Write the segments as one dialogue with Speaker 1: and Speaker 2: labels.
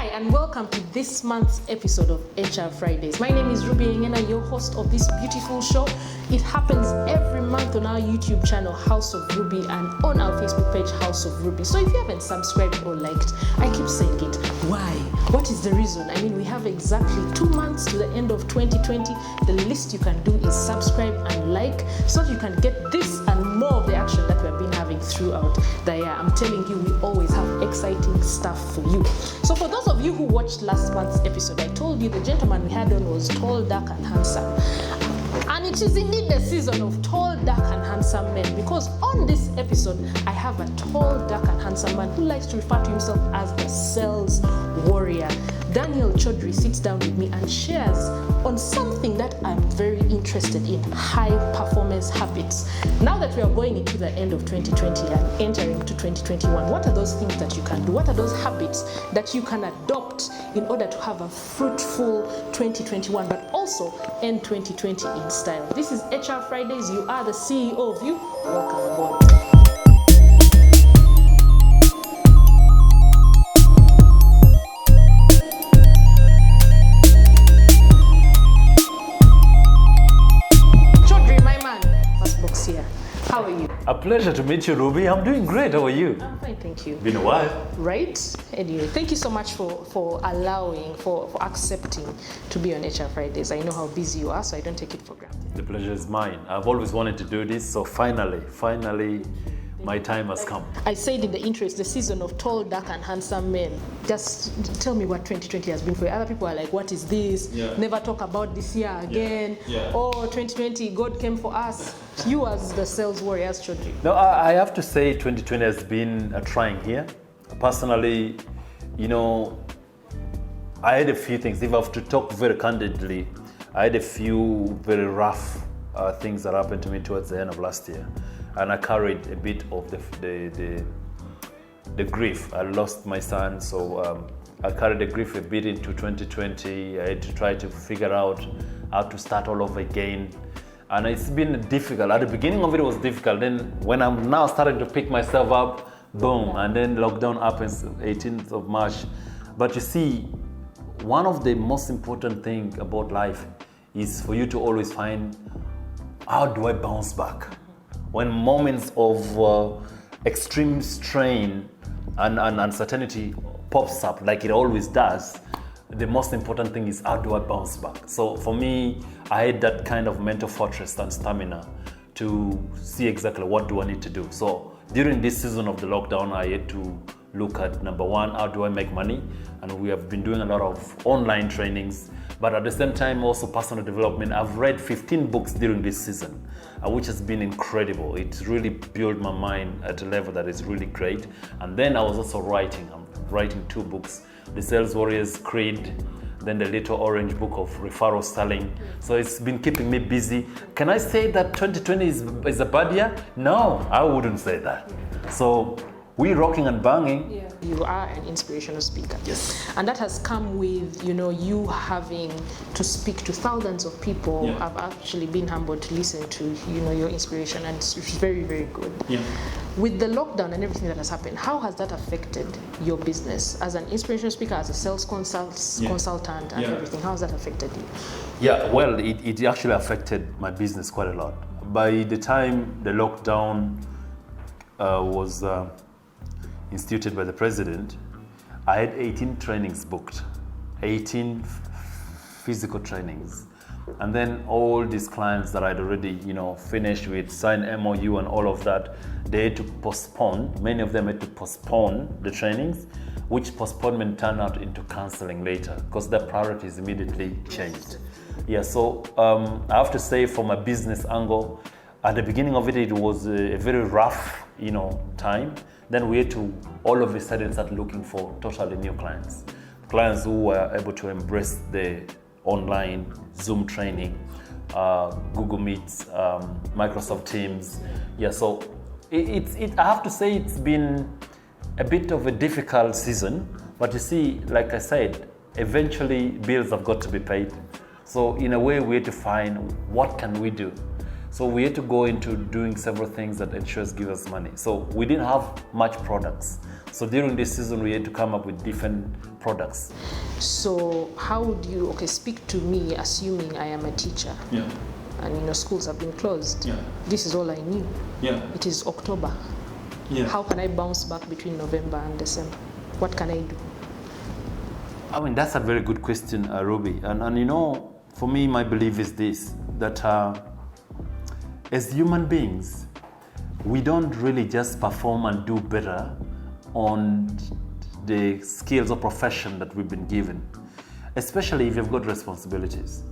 Speaker 1: Hi and welcome to this month's episode of HR Fridays. My name is Ruby Ngena, your host of this beautiful show. It happens every month on our YouTube channel, House of Ruby, and on our Facebook page, House of Ruby. So if you haven't subscribed or liked, I keep saying it. Why? What is the reason? I mean, we have exactly 2 months to the end of 2020. The least you can do is subscribe and like so that you can get this and more of the action that we've been having throughout the year. I'm telling you, we always have exciting stuff for you. So for those of you who watched last month's episode, I told you the gentleman we had on was tall, dark, and handsome. And it is indeed the season of tall, dark, and handsome men, because on this episode, I have a tall, dark, and handsome man who likes to refer to himself as the sales warrior. Daniel Choudry sits down with me and shares on something that I'm very interested in: high performance habits. Now that we are going into the end of 2020 and entering into 2021, what are those things that you can do? What are those habits that you can adopt in order to have a fruitful 2021, but also end 2020 in style? This is HR Fridays. You are the CEO of you. Welcome aboard. Here. How are you?
Speaker 2: A pleasure to meet you, Ruby. I'm doing great. How are you?
Speaker 1: I'm fine, thank you.
Speaker 2: Been a while.
Speaker 1: Right? Anyway, thank you so much for accepting to be on HR Fridays. I know how busy you are, so I don't take it for granted.
Speaker 2: The pleasure is mine. I've always wanted to do this, so finally, my time has come.
Speaker 1: I said in the intro, it's the season of tall, dark, and handsome men. Just tell me what 2020 has been for you. Other people are like, what is this? Yeah. Never talk about this year again. Yeah. Oh, 2020, God came for us. You as the sales warriors, Choudry.
Speaker 2: No, I have to say 2020 has been a trying year. Personally, I had a few things. If I have to talk very candidly, I had a few very rough things that happened to me towards the end of last year. And I carried a bit of the grief. I lost my son, so I carried the grief a bit into 2020. I had to try to figure out how to start all over again. And it's been difficult. At the beginning of it was difficult. Then when I'm now starting to pick myself up, boom, and then lockdown happens 18th of March. But you see, one of the most important things about life is for you to always find, how do I bounce back? When moments of extreme strain and uncertainty pops up, like it always does, the most important thing is, how do I bounce back? So for me, I had that kind of mental fortress and stamina to see exactly what do I need to do. So during this season of the lockdown, I had to look at, number one, how do I make money? And we have been doing a lot of online trainings, but at the same time also personal development. I've read 15 books during this season, which has been incredible. It's really built my mind at a level that is really great. And then I was also writing. I'm writing 2 books, The Sales Warriors Creed, then the Little Orange Book of Referral Selling. So it's been keeping me busy. Can I say that 2020 is a bad year? No, I wouldn't say that. So we rocking and banging.
Speaker 1: Yeah. You are an inspirational speaker.
Speaker 2: Yes.
Speaker 1: And that has come with, you having to speak to thousands of people. Yeah. I've actually been humbled to listen to, your inspiration, and it's very, very good. Yeah. With the lockdown and everything that has happened, how has that affected your business as an inspirational speaker, as a sales consultant and everything? How has that affected you?
Speaker 2: Yeah, well, it actually affected my business quite a lot. By the time the lockdown was instituted by the president, I had 18 trainings booked, 18 physical trainings. And then all these clients that I'd already, finished with, signed MOU and all of that, they had to postpone. Many of them had to postpone the trainings, which postponement turned out into canceling later because their priorities immediately changed. Yeah, so I have to say, from a business angle, at the beginning of it, it was a very rough, time. Then we had to all of a sudden start looking for totally new clients who were able to embrace the online Zoom training, Google Meets, Microsoft Teams. Yeah, so I have to say it's been a bit of a difficult season, but you see, like I said, eventually bills have got to be paid. So in a way, we had to find, what can we do? So we had to go into doing several things that insurers give us money. So we didn't have much products. So during this season, we had to come up with different products.
Speaker 1: So how would you, speak to me, assuming I am a teacher,
Speaker 3: Yeah.
Speaker 1: and schools have been closed.
Speaker 3: Yeah.
Speaker 1: This is all I knew.
Speaker 3: Yeah.
Speaker 1: It is October.
Speaker 3: Yeah.
Speaker 1: How can I bounce back between November and December? What can I do?
Speaker 2: I mean, that's a very good question, Ruby. And for me, my belief is this, that as human beings, we don't really just perform and do better on the skills or profession that we've been given, especially if you've got responsibilities.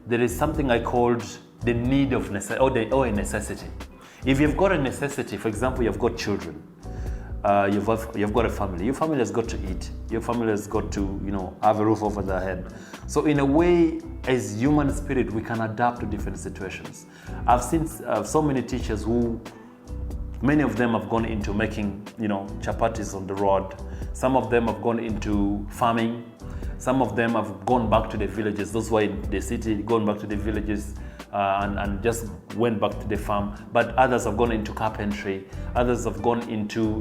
Speaker 2: There is something I called the need of necessity, or a necessity. If you've got a necessity, for example, you've got children, you've got a family. Your family has got to eat. Your family has got to, have a roof over their head. So in a way, as human spirit, we can adapt to different situations. I've seen so many teachers who, many of them have gone into making, chapatis on the road. Some of them have gone into farming. Some of them have gone back to the villages. Those who are in the city, gone back to the villages and just went back to the farm. But others have gone into carpentry. Others have gone into,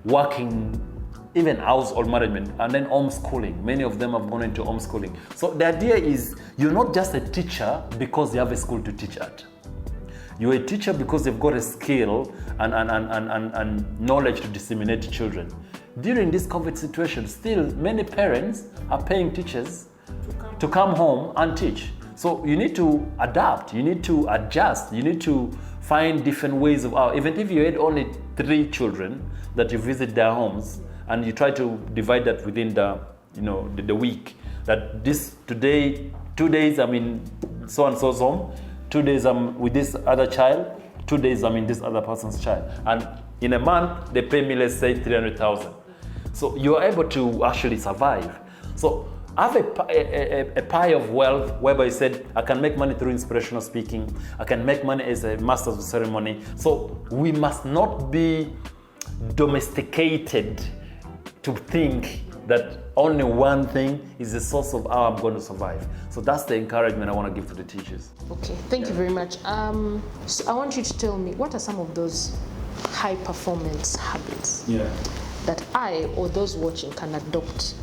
Speaker 2: working, even household management, and then homeschooling. Many of them have gone into homeschooling. So the idea is you're not just a teacher because you have a school to teach at. You're a teacher because you've got a skill and knowledge to disseminate to children. During this COVID situation, still many parents are paying teachers to come home and teach. So you need to adapt, you need to adjust, you need to find different ways of, even if you had only 3 children that you visit their homes and you try to divide that within the week, that today, 2 days I'm in so and so's home, 2 days I'm with this other child, 2 days I'm in this other person's child. And in a month, they pay me, let's say, 300,000. So you're able to actually survive. So have a pie of wealth whereby you said, I can make money through inspirational speaking. I can make money as a master of ceremony. So we must not be domesticated to think that only one thing is the source of how I'm going to survive. So that's the encouragement I want to give to the teachers.
Speaker 1: Okay, thank you very much. So I want you to tell me, what are some of those high performance habits that I or those watching can adopt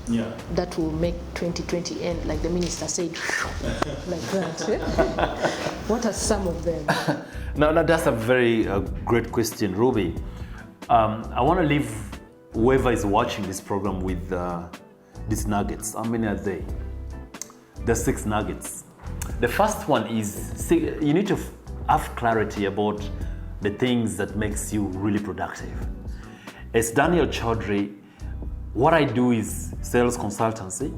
Speaker 1: that will make 2020 end, like the minister said, like that? What are some of them?
Speaker 2: No, that's a very great question, Ruby. I want to leave whoever is watching this program with these nuggets. How many are they? There's 6 nuggets. The first one is, you need to have clarity about the things that makes you really productive. As Daniel Choudry, what I do is sales consultancy.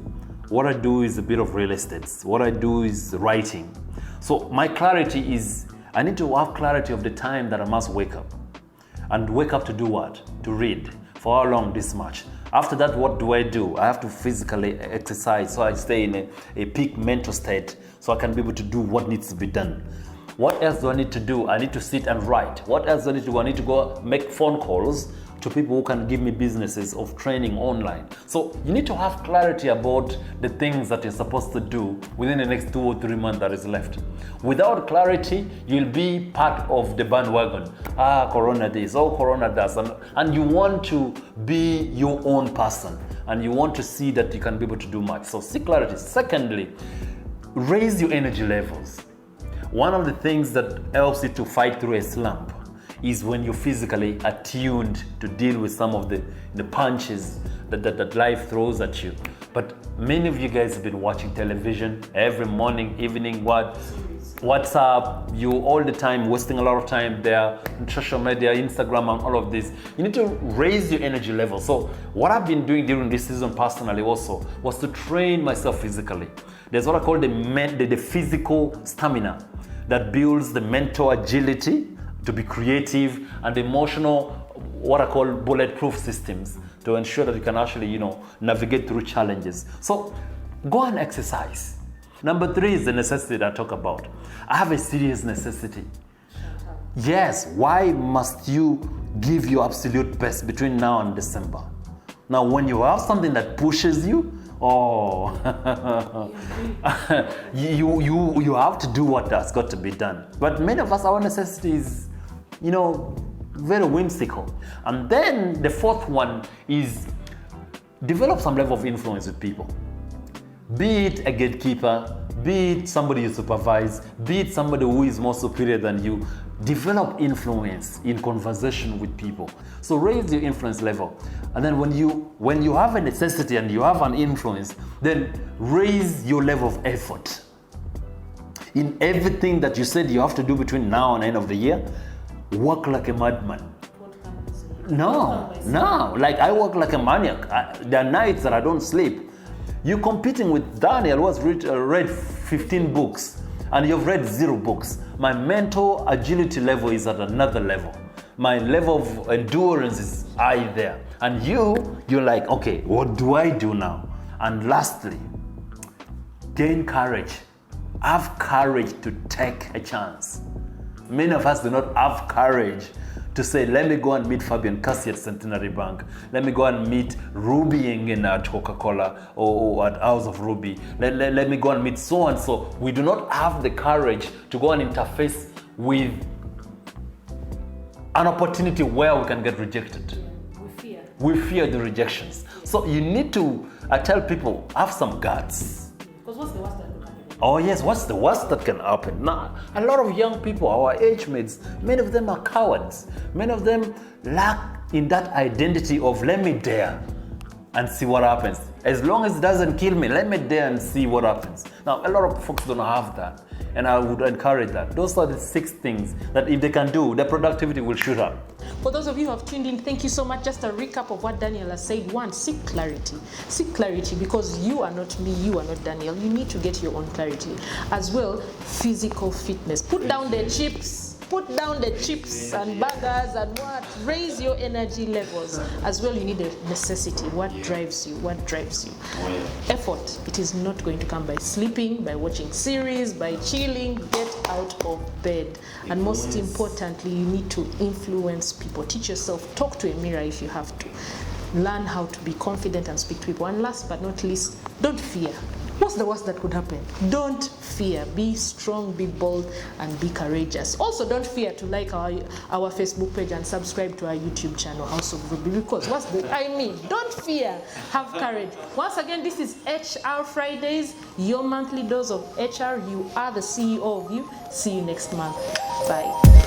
Speaker 2: What I do is a bit of real estate. What I do is writing. So my clarity is, I need to have clarity of the time that I must wake up. And wake up to do what? To read. For how long? This much. After that, what do? I have to physically exercise so I stay in a peak mental state so I can be able to do what needs to be done. What else do I need to do? I need to sit and write. What else do I need to do? I need to go make phone calls to people who can give me businesses of training online. So you need to have clarity about the things that you're supposed to do within the next 2 or 3 months that is left. Without clarity, you'll be part of the bandwagon. Corona this, Corona that. And you want to be your own person and you want to see that you can be able to do much. So seek clarity. Secondly, raise your energy levels. One of the things that helps you to fight through a slump is when you're physically attuned to deal with some of the punches that life throws at you. But many of you guys have been watching television every morning, evening, WhatsApp, you all the time wasting a lot of time there, social media, Instagram and all of this. You need to raise your energy level. So what I've been doing during this season personally also was to train myself physically. There's what I call the physical stamina that builds the mental agility to be creative, and emotional, what I call bulletproof systems to ensure that you can actually, navigate through challenges. So go and exercise. Number 3 is the necessity that I talk about. I have a serious necessity. Yes, why must you give your absolute best between now and December? Now, when you have something that pushes you, you have to do what has got to be done. But many of us, our necessity is, very whimsical. And then the 4th one is develop some level of influence with people. Be it a gatekeeper, be it somebody you supervise, be it somebody who is more superior than you. Develop influence in conversation with people. So raise your influence level. And then when you have a necessity and you have an influence, then raise your level of effort. In everything that you said you have to do between now and the end of the year, work like a madman. No, like I work like a maniac. There are nights that I don't sleep. You're competing with Daniel, who has read 15 books, and you've read 0 books. My mental agility level is at another level. My level of endurance is high there. And you're like, okay, what do I do now? And lastly, gain courage. Have courage to take a chance. Many of us do not have courage to say, let me go and meet Fabian Cassie at Centenary Bank. Let me go and meet Ruby Yengen at Coca-Cola or at House of Ruby. Let me go and meet so-and-so. We do not have the courage to go and interface with an opportunity where we can get rejected. We fear the rejections. So you need to, I tell people, have some guts.
Speaker 1: Because what's the worst that could happen?
Speaker 2: Oh yes, what's the worst that can happen? Now, a lot of young people, our age mates, many of them are cowards. Many of them lack in that identity of let me dare and see what happens. As long as it doesn't kill me, let me dare and see what happens. Now, a lot of folks don't have that, and I would encourage that. Those are the 6 things that if they can do, their productivity will shoot up.
Speaker 1: For those of you who have tuned in, thank you so much. Just a recap of what Daniel has said. 1, seek clarity. Seek clarity because you are not me, you are not Daniel. You need to get your own clarity. As well, physical fitness. Put down the chips. Put down the chips and burgers and what? Raise your energy levels. As well, you need a necessity. What drives you? What drives you? Effort. It is not going to come by sleeping, by watching series, by chilling. Get out of bed. And most importantly, you need to influence people. Teach yourself. Talk to a mirror if you have to. Learn how to be confident and speak to people. And last but not least, don't fear. What's the worst that could happen? Don't fear. Be strong, be bold, and be courageous. Also, don't fear to like our Facebook page and subscribe to our YouTube channel, House of Ruby, because don't fear. Have courage. Once again, this is HR Fridays, your monthly dose of HR. You are the CEO of you. See you next month. Bye.